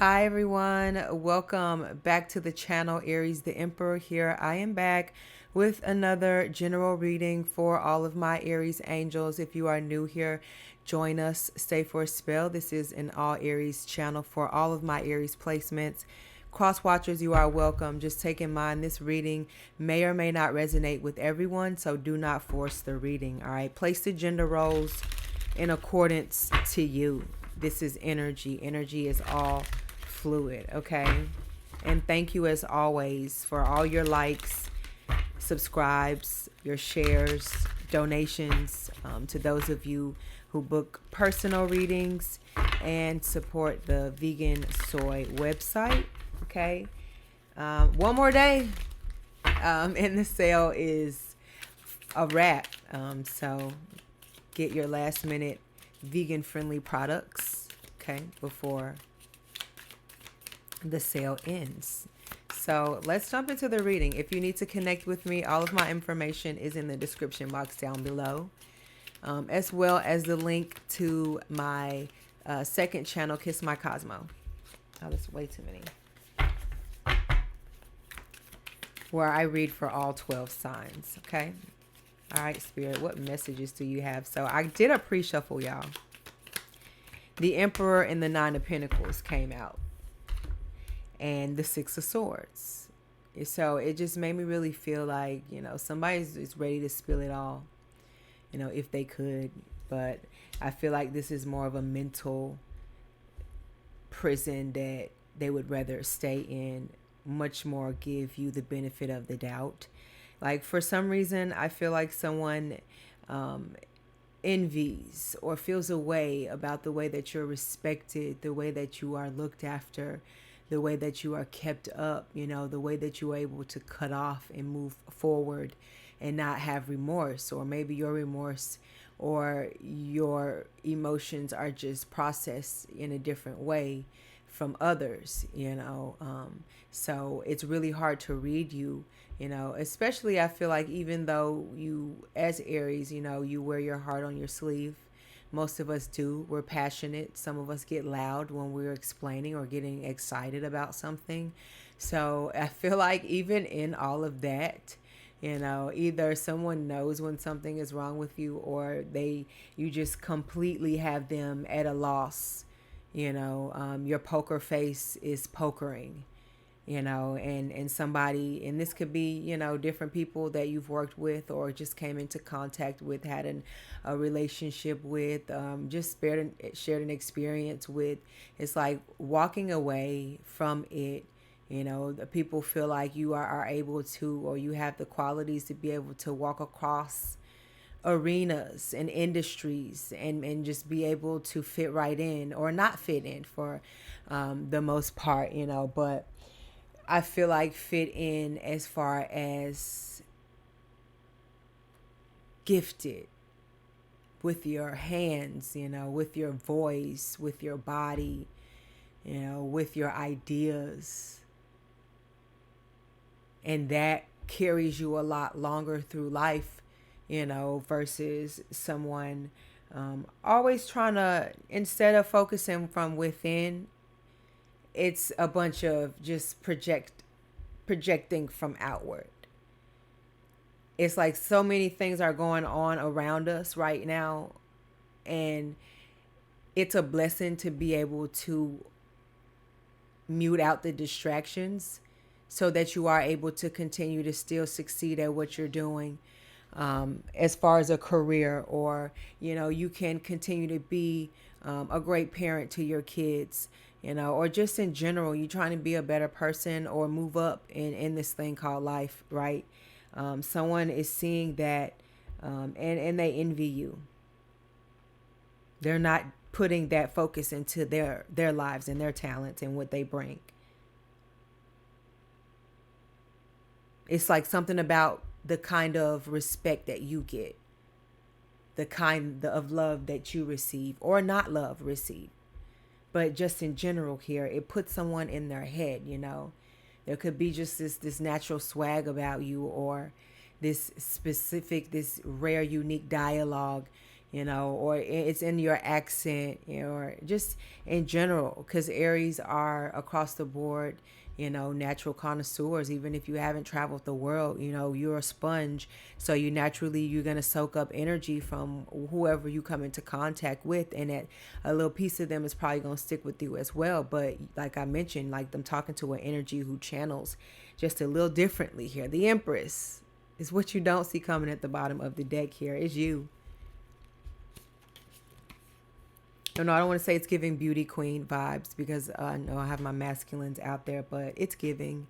Hi everyone, welcome back to the channel. Aries the Emperor here. I am back with another general reading for all of my Aries angels. If you are new here, join us, stay for a spell. This is an all Aries channel for all of my Aries placements. Cross watchers, you are welcome. Just take in mind this reading may or may not resonate with everyone, so do not force the reading. All right, place the gender roles in accordance to you. This is energy. Energy is all fluid, okay? And thank you as always for all your likes, subscribes, your shares, donations, to those of you who book personal readings and support the vegan soy website, okay? One more day, and the sale is a wrap. So get your last minute vegan friendly products, okay, before the sale ends. So let's jump into the reading. If you need to connect with me, all of my information is in the description box down below, as well as the link to my second channel, Kiss My Cosmo. Oh, that's way too many. Where I read for all 12 signs, okay? All right, Spirit, what messages do you have? So I did a pre-shuffle, y'all. The Emperor and the Nine of Pentacles came out, and the Six of Swords. So it just made me really feel like, somebody's ready to spill it all, if they could. But I feel like this is more of a mental prison that they would rather stay in, much more give you the benefit of the doubt. Like, for some reason, I feel like someone envies or feels a way about the way that you're respected, the way that you are looked after, the way that you are kept up, the way that you are able to cut off and move forward and not have remorse. Or maybe your remorse or your emotions are just processed in a different way from others, so it's really hard to read you, especially I feel like, even though you, as Aries, you wear your heart on your sleeve. Most of us do. We're passionate. Some of us get loud when we're explaining or getting excited about something. So I feel like even in all of that, either someone knows when something is wrong with you, or you just completely have them at a loss. Your poker face is pokering, and somebody, and this could be, different people that you've worked with or just came into contact with, had a relationship with, just shared an experience with. It's like walking away from it. The people feel like you are able to, or you have the qualities to be able to walk across arenas and industries and just be able to fit right in, or not fit in for the most part, but I feel like fit in as far as gifted with your hands, with your voice, with your body, with your ideas. And that carries you a lot longer through life, versus someone always trying to, instead of focusing from within, it's a bunch of just projecting from outward. It's like so many things are going on around us right now, and it's a blessing to be able to mute out the distractions so that you are able to continue to still succeed at what you're doing, as far as a career, or you can continue to be a great parent to your kids, or just in general, you're trying to be a better person or move up in this thing called life, right? Someone is seeing that, and they envy you. They're not putting that focus into their lives and their talents and what they bring. It's like something about the kind of respect that you get, the kind of love that you receive, or not love receive. But just in general here, it puts someone in their head, There could be just this natural swag about you, or this specific, this rare, unique dialogue, you know, or it's in your accent, you know, or just in general, because Aries are across the board, you know, natural connoisseurs. Even if you haven't traveled the world, you know, you're a sponge. So you're going to soak up energy from whoever you come into contact with. And that a little piece of them is probably going to stick with you as well. But like I mentioned, like them talking to an energy who channels just a little differently here. The Empress is what you don't see coming at the bottom of the deck here. It's you. No, I don't want to say it's giving beauty queen vibes, because I know I have my masculines out there, but it's giving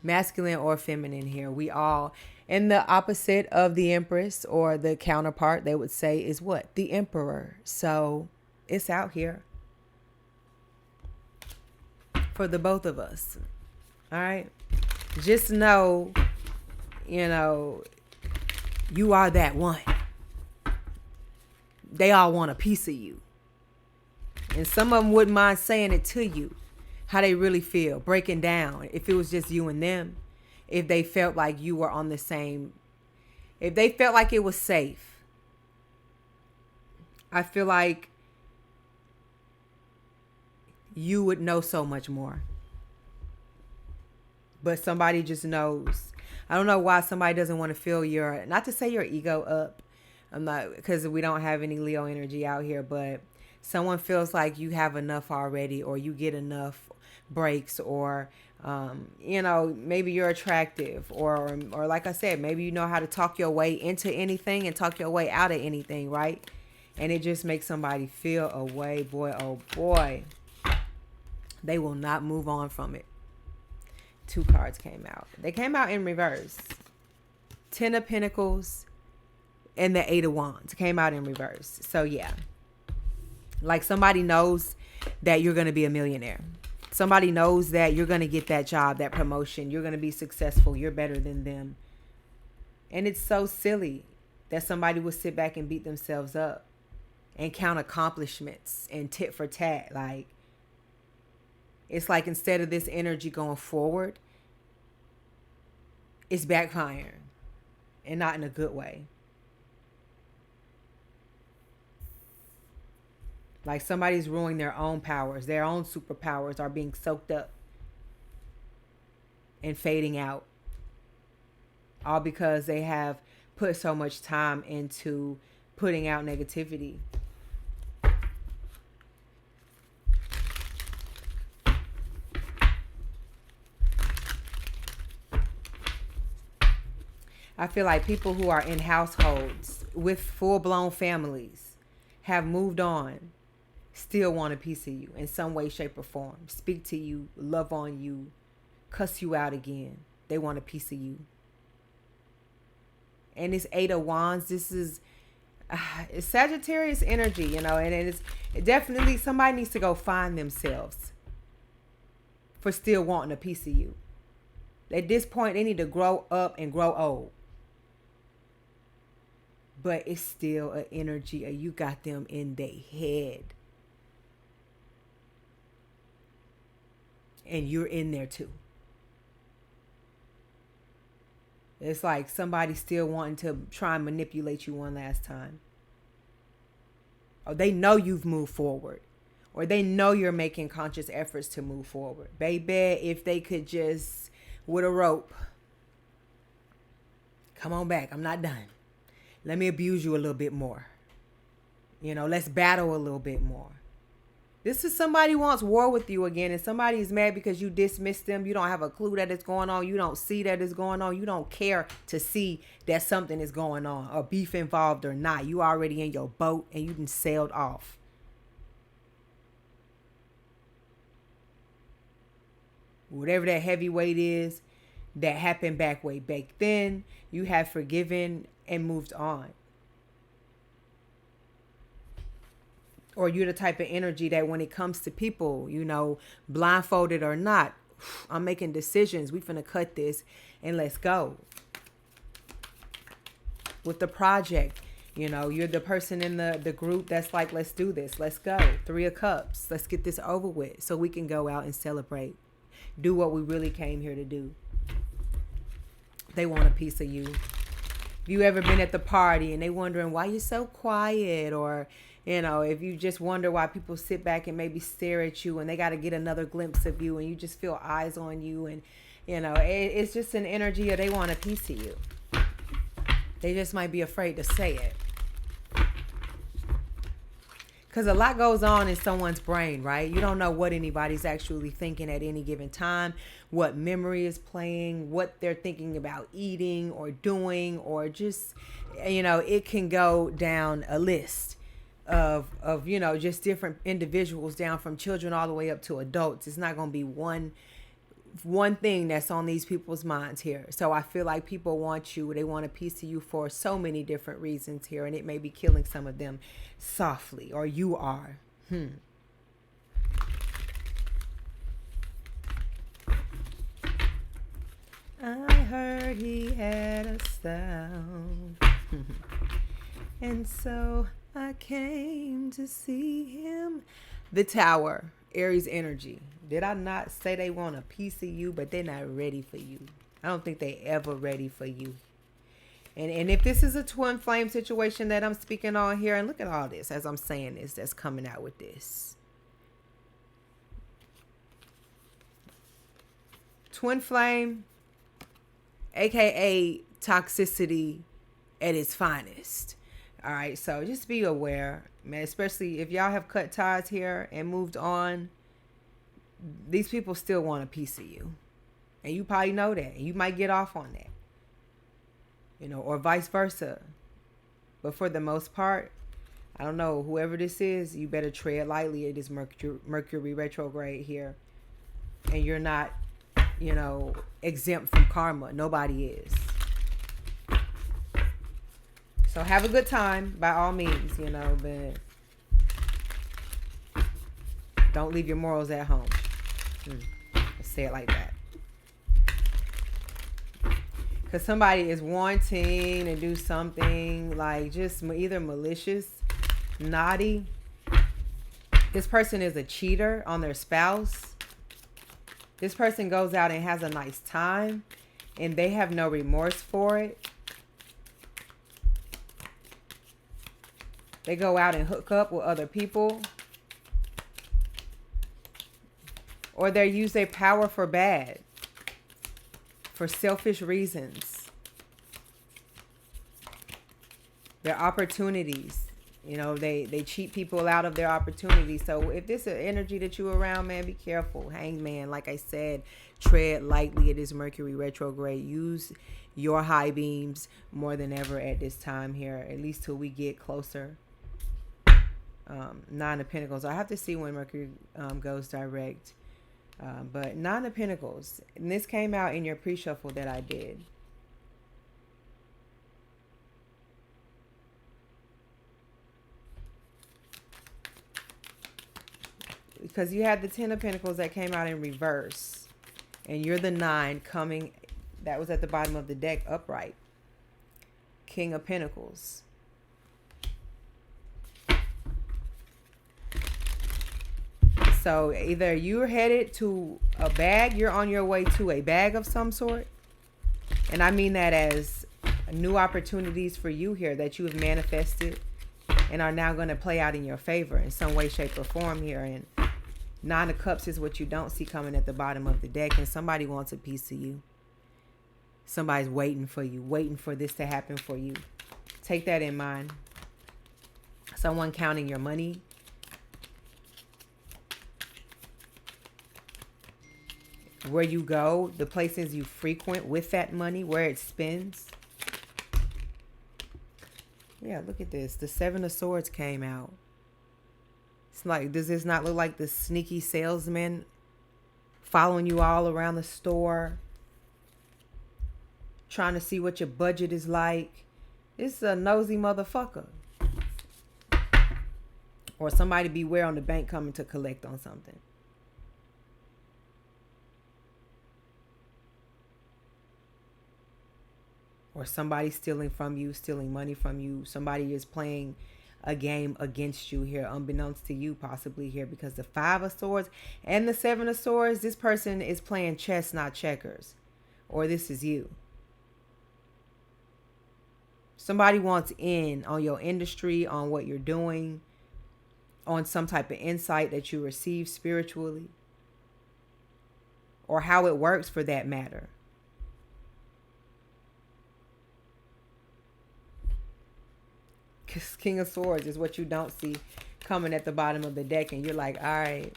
masculine or feminine here. We all, and the opposite of the Empress, or the counterpart, they would say, is what? The Emperor. So it's out here for the both of us. All right. Just know, you know, you are that one. They all want a piece of you. And some of them wouldn't mind saying it to you, how they really feel, breaking down. If it was just you and them, if they felt like you were on the same, if they felt like it was safe. I feel like you would know so much more. But somebody just knows. I don't know why somebody doesn't want to feel your, not to say your ego up. I'm not, because we don't have any Leo energy out here, but someone feels like you have enough already, or you get enough breaks, or, you know, maybe you're attractive, or like I said, maybe you know how to talk your way into anything and talk your way out of anything, right? And it just makes somebody feel a way, boy, oh boy. They will not move on from it. 2 cards came out. They came out in reverse. 10 of Pentacles and the 8 of Wands came out in reverse. So yeah. Like somebody knows that you're going to be a millionaire. Somebody knows that you're going to get that job, that promotion. You're going to be successful. You're better than them. And it's so silly that somebody would sit back and beat themselves up and count accomplishments and tit for tat. Like, it's like instead of this energy going forward, it's backfiring, and not in a good way. Like somebody's ruining their own powers. Their own superpowers are being soaked up and fading out. All because they have put so much time into putting out negativity. I feel like people who are in households with full-blown families have moved on, still want a piece of you in some way, shape, or form. Speak to you, love on you, cuss you out again. They want a piece of you. And this 8 of Wands, this is it's Sagittarius energy, you know, and it definitely somebody needs to go find themselves for still wanting a piece of you. At this point, they need to grow up and grow old. But it's still an energy of you got them in their head. And you're in there too. It's like somebody still wanting to try and manipulate you one last time. Or they know you've moved forward. Or they know you're making conscious efforts to move forward. Baby, if they could just, with a rope, come on back, I'm not done. Let me abuse you a little bit more. You know, let's battle a little bit more. This is somebody who wants war with you again, and somebody is mad because you dismissed them. You don't have a clue that it's going on. You don't see that it's going on. You don't care to see that something is going on, or beef involved or not. You already in your boat and you done sailed off. Whatever that heavyweight is that happened back way back then, you have forgiven and moved on. Or you're the type of energy that when it comes to people, you know, blindfolded or not, I'm making decisions. We finna cut this and let's go. With the project, you know, you're the person in the group that's like, let's do this. Let's go. 3 of Cups. Let's get this over with so we can go out and celebrate. Do what we really came here to do. They want a piece of you. If you ever been at the party and they wondering why you're so quiet, or if you just wonder why people sit back and maybe stare at you and they got to get another glimpse of you and you just feel eyes on you, and it's just an energy, or they want a piece of you. They just might be afraid to say it. Because a lot goes on in someone's brain, right? You don't know what anybody's actually thinking at any given time, what memory is playing, what they're thinking about eating or doing, or just, it can go down a list of just different individuals, down from children all the way up to adults. It's not going to be one thing that's on these people's minds here. So I feel like people want you, they want a piece of you for so many different reasons here, and it may be killing some of them softly, or you are. I heard he had a sound. And so I came to see him. The Tower, Aries energy. Did I not say they want a piece of you, but they're not ready for you? I don't think they ever ready for you. And if this is a twin flame situation that I'm speaking on here, and look at all this as I'm saying this, that's coming out with this. Twin flame, aka toxicity at its finest. All right, so just be aware, man, especially if y'all have cut ties here and moved on. These people still want a piece of you. And you probably know that. And you might get off on that. Or vice versa. But for the most part, I don't know, whoever this is, you better tread lightly. It is Mercury retrograde here. And you're not, exempt from karma. Nobody is. So have a good time by all means, but don't leave your morals at home. Let's say it like that. Because somebody is wanting to do something like just either malicious, naughty. This person is a cheater on their spouse. This person goes out and has a nice time and they have no remorse for it. They go out and hook up with other people. Or they use their power for bad. For selfish reasons. Their opportunities. They cheat people out of their opportunities. So if this is an energy that you're around, man, be careful. Hangman, like I said, tread lightly. It is Mercury retrograde. Use your high beams more than ever at this time here. At least till we get closer. Nine of Pentacles. I have to see when Mercury goes direct. But Nine of Pentacles. And this came out in your pre-shuffle that I did. Because you had the Ten of Pentacles that came out in reverse. And you're the 9 coming. That was at the bottom of the deck upright. King of Pentacles. So either you're headed to a bag, you're on your way to a bag of some sort. And I mean that as new opportunities for you here that you have manifested and are now going to play out in your favor in some way, shape, or form here. And Nine of Cups is what you don't see coming at the bottom of the deck. And somebody wants a piece of you. Somebody's waiting for you, waiting for this to happen for you. Take that in mind. Someone counting your money. Where you go, the places you frequent with that money, where it spends. Yeah, look at this. The Seven of Swords came out. It's like, does this not look like the sneaky salesman following you all around the store, trying to see what your budget is like? It's a nosy motherfucker. Or somebody beware on the bank coming to collect on something. Or somebody stealing from you, stealing money from you. Somebody is playing a game against you here, unbeknownst to you possibly here, because the Five of Swords and the Seven of Swords, this person is playing chess, not checkers. Or this is you. Somebody wants in on your industry, on what you're doing, on some type of insight that you receive spiritually, or how it works for that matter. Because King of Swords is what you don't see coming at the bottom of the deck, and you're like, all right,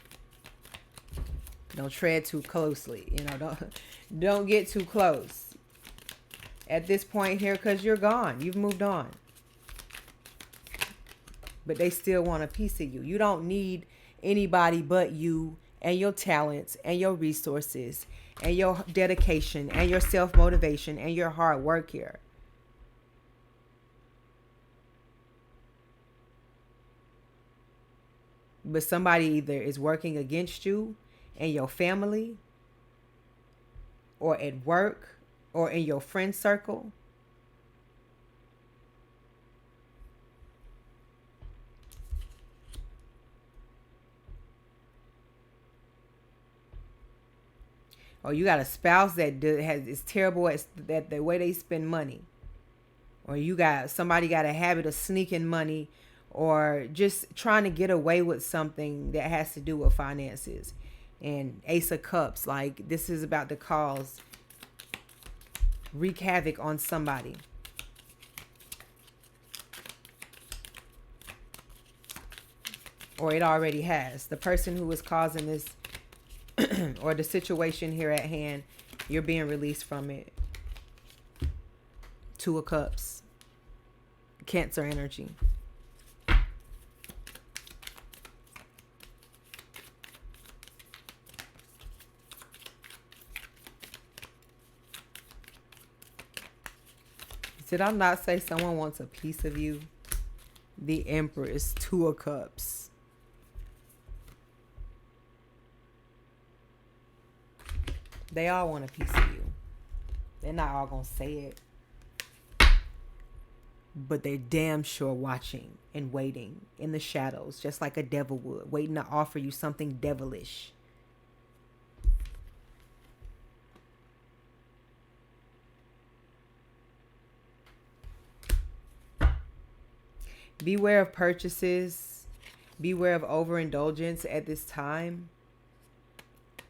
don't tread too closely. You know, don't get too close at this point here, because you're gone. You've moved on. But they still want a piece of you. You don't need anybody but you and your talents and your resources and your dedication and your self-motivation and your hard work here. But somebody either is working against you and your family, or at work, or in your friend circle. Or you got a spouse that is terrible at the way they spend money. Or you got somebody got a habit of sneaking money, or just trying to get away with something that has to do with finances. And Ace of Cups, like this is about to wreak havoc on somebody. Or it already has. The person who is causing this or the situation here at hand, you're being released from it. Two of Cups. Cancer energy. Did I not say someone wants a piece of you? The Empress, Two of Cups. They all want a piece of you. They're not all gonna say it, but they're damn sure watching and waiting in the shadows, just like a devil would, waiting to offer you something devilish. Beware of purchases. Beware of overindulgence at this time.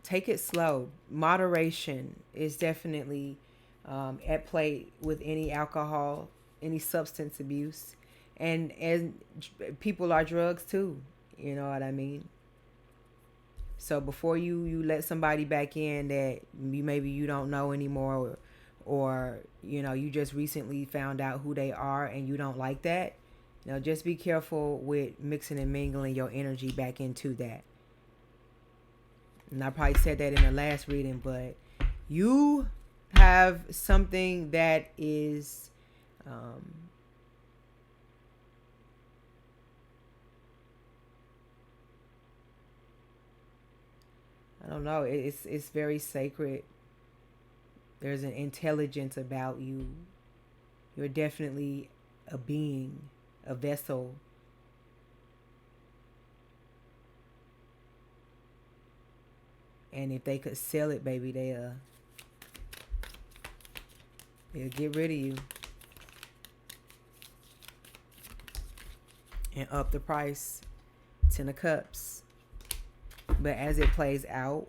Take it slow. Moderation is definitely at play with any alcohol, any substance abuse. And people are drugs too. You know what I mean? So before you let somebody back in that maybe you don't know anymore, or you know, you just recently found out who they are and you don't like that, you know, just be careful with mixing and mingling your energy back into that. And I probably said that in the last reading, but you have something that is I don't know, it's very sacred. There's an intelligence about you. You're definitely a being, a vessel. And if they could sell it, baby, they'll get rid of you and up the price. Ten of Cups. But as it plays out,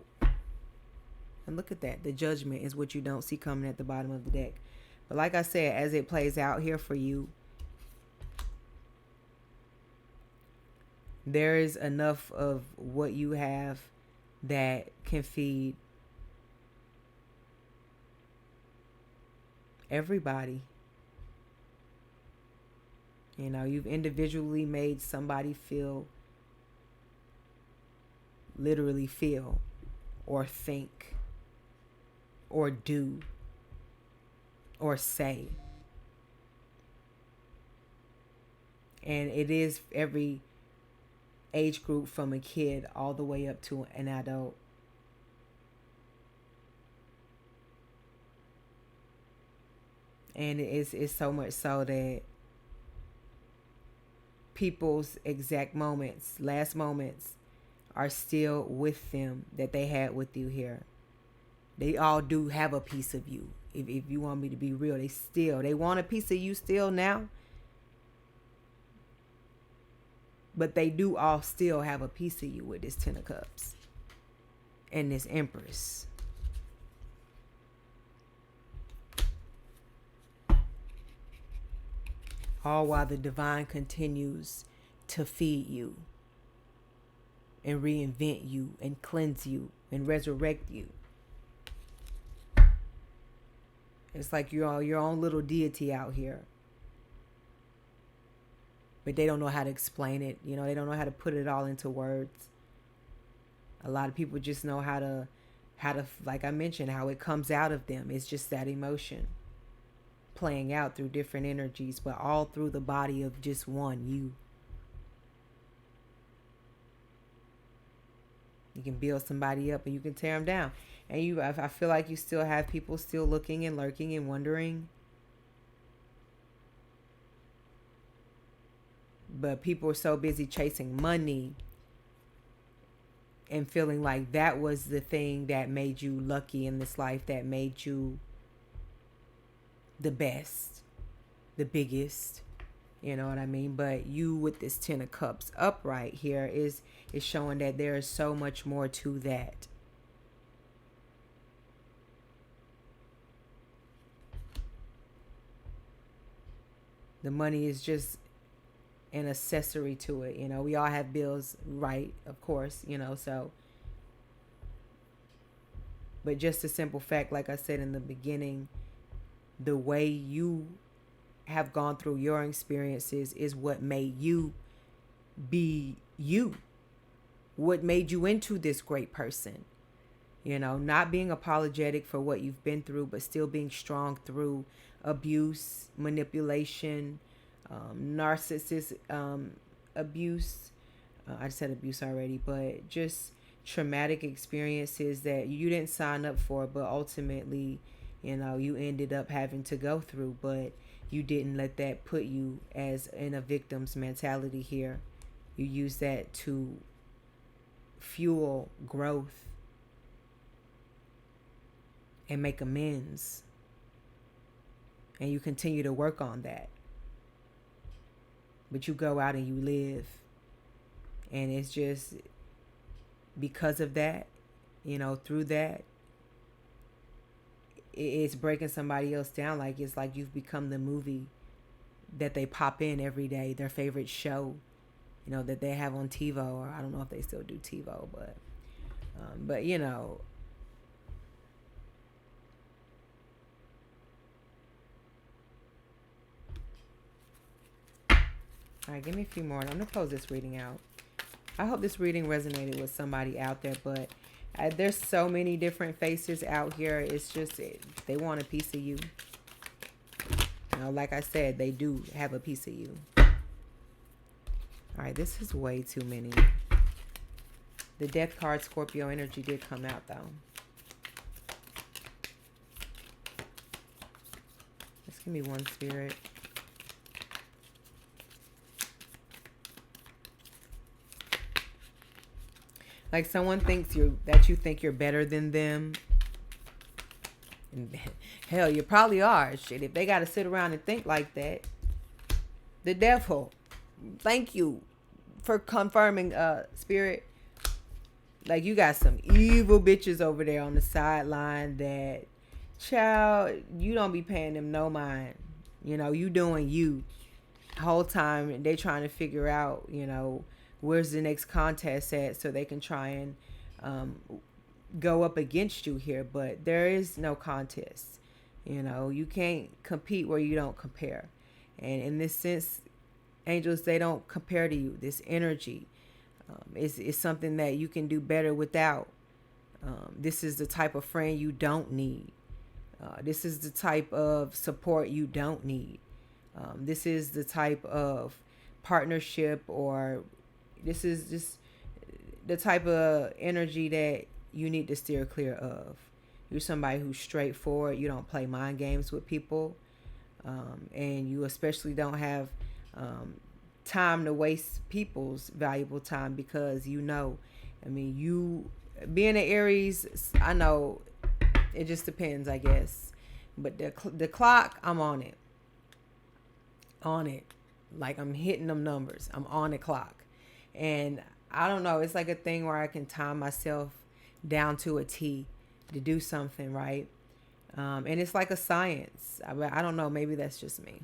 and look at that, the Judgment is what you don't see coming at the bottom of the deck. But like I said, as it plays out here for you, there is enough of what you have that can feed everybody. You know, you've individually made somebody literally feel, or think, or do, or say. And it is every age group, from a kid all the way up to an adult. And it's so much so that people's exact moments, last moments, are still with them that they had with you here. They all do have a piece of you. if you want me to be real, they want a piece of you still now. But they do all still have a piece of you with this Ten of Cups and this Empress. All while the divine continues to feed you and reinvent you and cleanse you and resurrect you. It's like you're your own little deity out here. But they don't know how to explain it. You know, they don't know how to put it all into words. A lot of people just know how to, like I mentioned, how it comes out of them. It's just that emotion playing out through different energies, but all through the body of just one, you. You can build somebody up and you can tear them down. And I feel like you still have people still looking and lurking and wondering. But people are so busy chasing money and feeling like that was the thing that made you lucky in this life, that made you the best, the biggest. You know what I mean? But you with this Ten of Cups upright here is showing that there is so much more to that. The money is just an accessory to it. You know, we all have bills, right? Of course, you know, so. But just a simple fact, like I said in the beginning, the way you have gone through your experiences is what made you be you. What made you into this great person. You know, not being apologetic for what you've been through, but still being strong through abuse, manipulation, narcissist abuse. I said abuse already, but just traumatic experiences that you didn't sign up for, but ultimately, you know, you ended up having to go through, but you didn't let that put you as in a victim's mentality here. You use that to fuel growth and make amends. And you continue to work on that. But you go out and you live. And it's just because of that, you know, through that, it's breaking somebody else down. Like it's like you've become the movie that they pop in every day, their favorite show, you know, that they have on TiVo, or I don't know if they still do TiVo, but you know, all right, give me a few more. I'm gonna close this reading out. I hope this reading resonated with somebody out there, but there's so many different faces out here. It's just they want a piece of you. You know, like I said, they do have a piece of you. All right, this is way too many. The Death card, Scorpio energy, did come out though. Just give me one, Spirit. Like someone thinks you think you're better than them. And hell, you probably are. Shit, if they got to sit around and think like that. The devil. Thank you for confirming, Spirit. Like you got some evil bitches over there on the sideline that, child, you don't be paying them no mind. You know, you doing you. The whole time they trying to figure out, you know, where's the next contest at so they can try and go up against you here. But there is no contest. You know, you can't compete where you don't compare. And in this sense, angels, they don't compare to you. This energy is something that you can do better without. This is the type of friend you don't need. This is the type of support you don't need. This is the type of partnership, or this is just the type of energy that you need to steer clear of. You're somebody who's straightforward. You don't play mind games with people. And you especially don't have time to waste people's valuable time, because you know, I mean, you being an Aries, I know it just depends, I guess. But the clock, I'm on it. On it. Like I'm hitting them numbers. I'm on the clock. And I don't know. It's like a thing where I can time myself down to a T to do something, right? And it's like a science. I don't know. Maybe that's just me.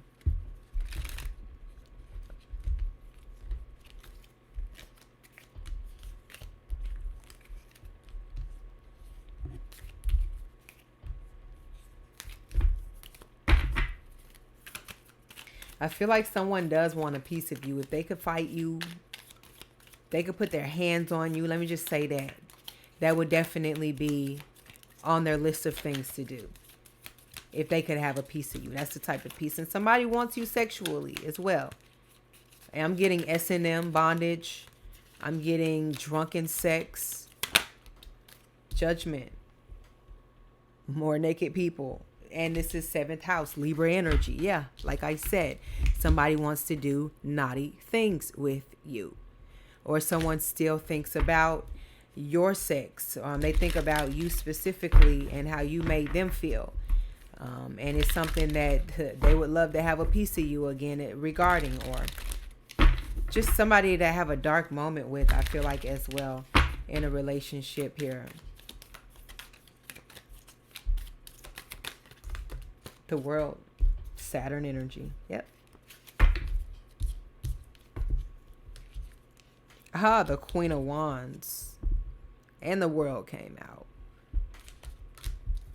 I feel like someone does want a piece of you. If they could fight you, they could put their hands on you. Let me just say that. That would definitely be on their list of things to do. If they could have a piece of you. That's the type of piece. And somebody wants you sexually as well. And I'm getting S&M, bondage. I'm getting drunken sex. Judgment. More naked people. And this is 7th house, Libra energy. Yeah, like I said, somebody wants to do naughty things with you. Or someone still thinks about your sex. They think about you specifically and how you made them feel. And it's something that they would love to have a piece of you again regarding. Or just somebody to have a dark moment with, I feel like, as well, in a relationship here. The world, Saturn energy. Yep. The Queen of Wands and the World came out.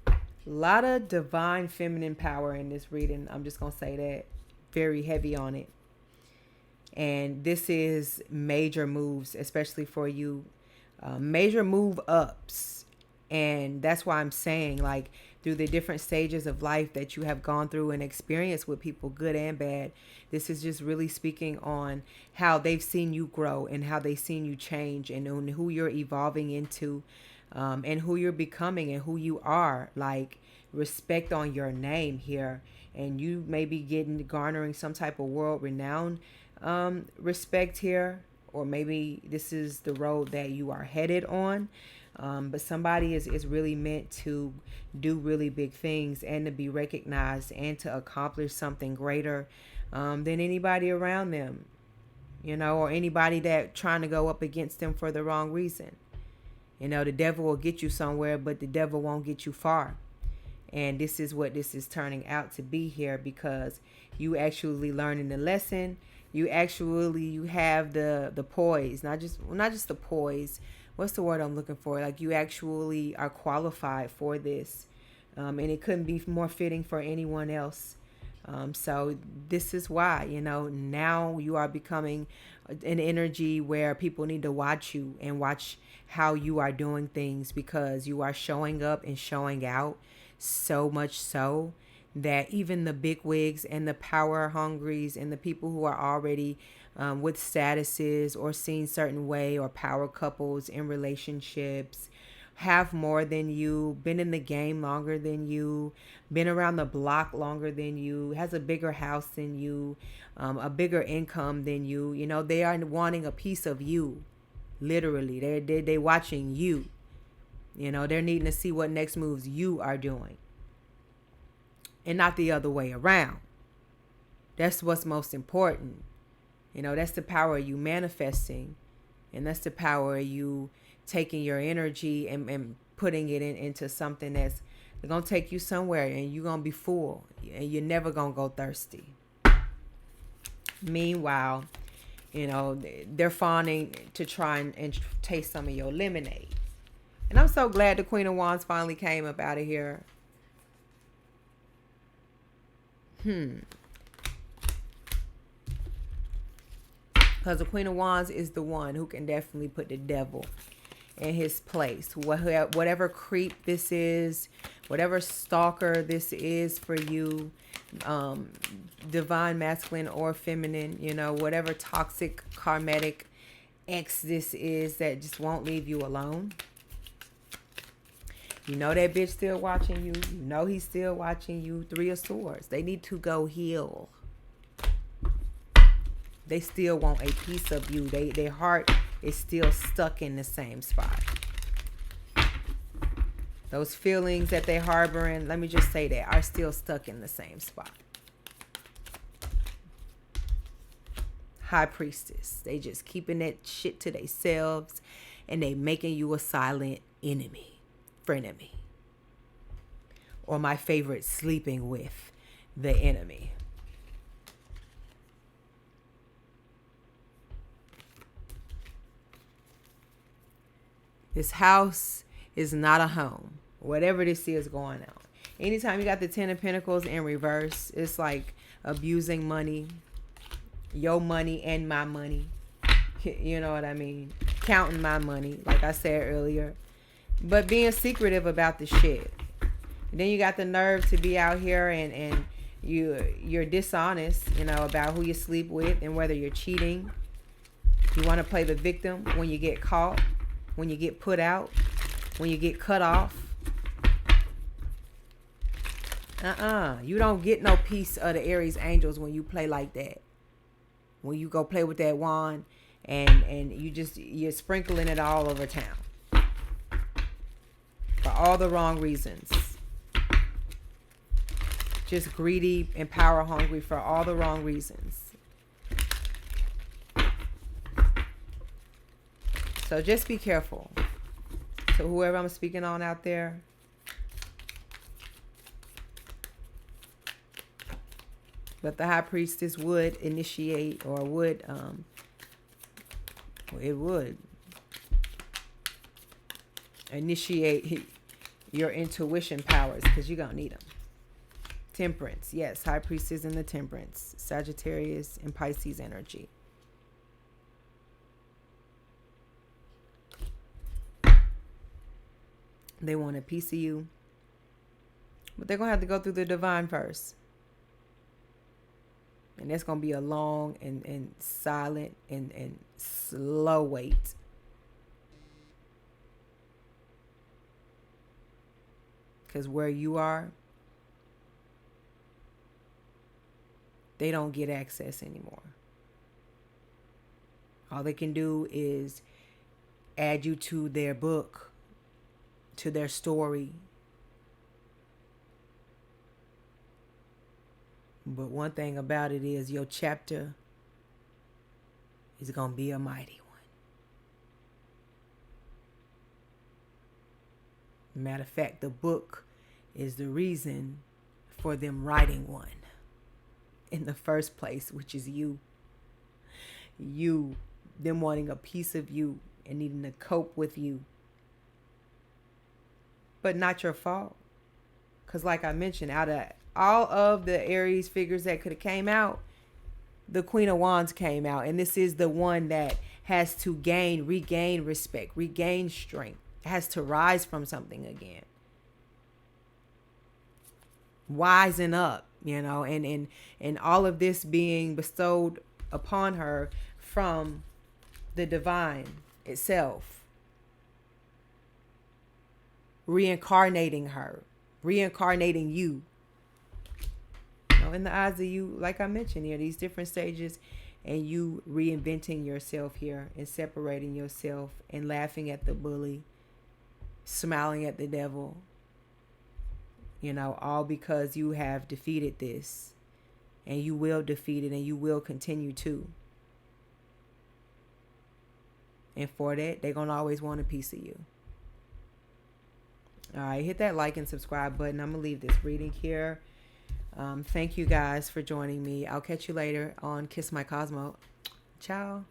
A lot of divine feminine power in this reading. I'm just going to say that. Very heavy on it. And this is major moves, especially for you. Major move ups. And that's why I'm saying, like, through the different stages of life that you have gone through and experienced with people, good and bad, this is just really speaking on how they've seen you grow and how they've seen you change and on who you're evolving into, and who you're becoming and who you are. Like, respect on your name here. And you may be garnering some type of world renowned respect here. Or maybe this is the road that you are headed on. But somebody is really meant to do really big things and to be recognized and to accomplish something greater than anybody around them, you know, or anybody that trying to go up against them for the wrong reason. You know, the devil will get you somewhere, but the devil won't get you far. And this is what this is turning out to be here, because you actually learning the lesson. You have the poise, not just the poise. What's the word I'm looking for? Like, you actually are qualified for this. And it couldn't be more fitting for anyone else. So this is why, you know, now you are becoming an energy where people need to watch you and watch how you are doing things, because you are showing up and showing out so much so that even the bigwigs and the power hungries and the people who are already with statuses or seen certain way, or power couples in relationships, have more than you, been in the game longer than you, been around the block longer than you, has a bigger house than you, a bigger income than you. You know, they are wanting a piece of you. Literally, they're watching you. You know, they're needing to see what next moves you are doing, and not the other way around. That's what's most important. You know, that's the power of you manifesting. And that's the power of you taking your energy and putting it into something that's going to take you somewhere, and you're going to be full, and you're never going to go thirsty. Meanwhile, you know, they're fawning to try and taste some of your lemonade. And I'm so glad the Queen of Wands finally came up out of here. Because the Queen of Wands is the one who can definitely put the devil in his place. Whatever creep this is, whatever stalker this is for you, divine masculine or feminine, you know, whatever toxic karmatic ex this is that just won't leave you alone. You know that bitch still watching you. You know he's still watching you. 3 of Swords. They need to go heal. They still want a piece of you. Their heart is still stuck in the same spot. Those feelings that they're harboring, let me just say that, are still stuck in the same spot. High Priestess. They just keeping that shit to themselves, and they making you a silent enemy. Frenemy. Or my favorite, sleeping with the enemy. This house is not a home. Whatever this is going on. Anytime you got the 10 of Pentacles in reverse, it's like abusing money. Your money and my money. You know what I mean? Counting my money, like I said earlier. But being secretive about the shit. And then you got the nerve to be out here and you're dishonest, you know, about who you sleep with and whether you're cheating. You want to play the victim when you get caught. When you get put out, when you get cut off. You don't get no piece of the Aries angels when you play like that. When you go play with that wand and you're sprinkling it all over town. For all the wrong reasons. Just greedy and power hungry for all the wrong reasons. So just be careful. So whoever I'm speaking on out there. But the High Priestess would initiate, or would, it would initiate your intuition powers, because you're going to need them. Temperance. Yes, High Priestess in the Temperance. Sagittarius and Pisces energy. They want a piece of you. But they're going to have to go through the divine first. And that's going to be a long and silent and slow wait. Because where you are, they don't get access anymore. All they can do is add you to their book, to their story. But one thing about it is your chapter is going to be a mighty one. Matter of fact, the book is the reason for them writing one in the first place, which is you. You, them wanting a piece of you and needing to cope with you. But not your fault. Because like I mentioned, out of all of the Aries figures that could have came out, the Queen of Wands came out. And this is the one that has to regain respect, regain strength. It has to rise from something again. Wisen up, you know, and all of this being bestowed upon her from the divine itself. Reincarnating her, reincarnating you. In the eyes of you, like I mentioned here, these different stages, and you reinventing yourself here and separating yourself and laughing at the bully, smiling at the devil, you know, all because you have defeated this, and you will defeat it, and you will continue to. And for that, they're going to always want a piece of you. All right, hit that like and subscribe button. I'm going to leave this reading here. Thank you guys for joining me. I'll catch you later on Kiss My Cosmo. Ciao.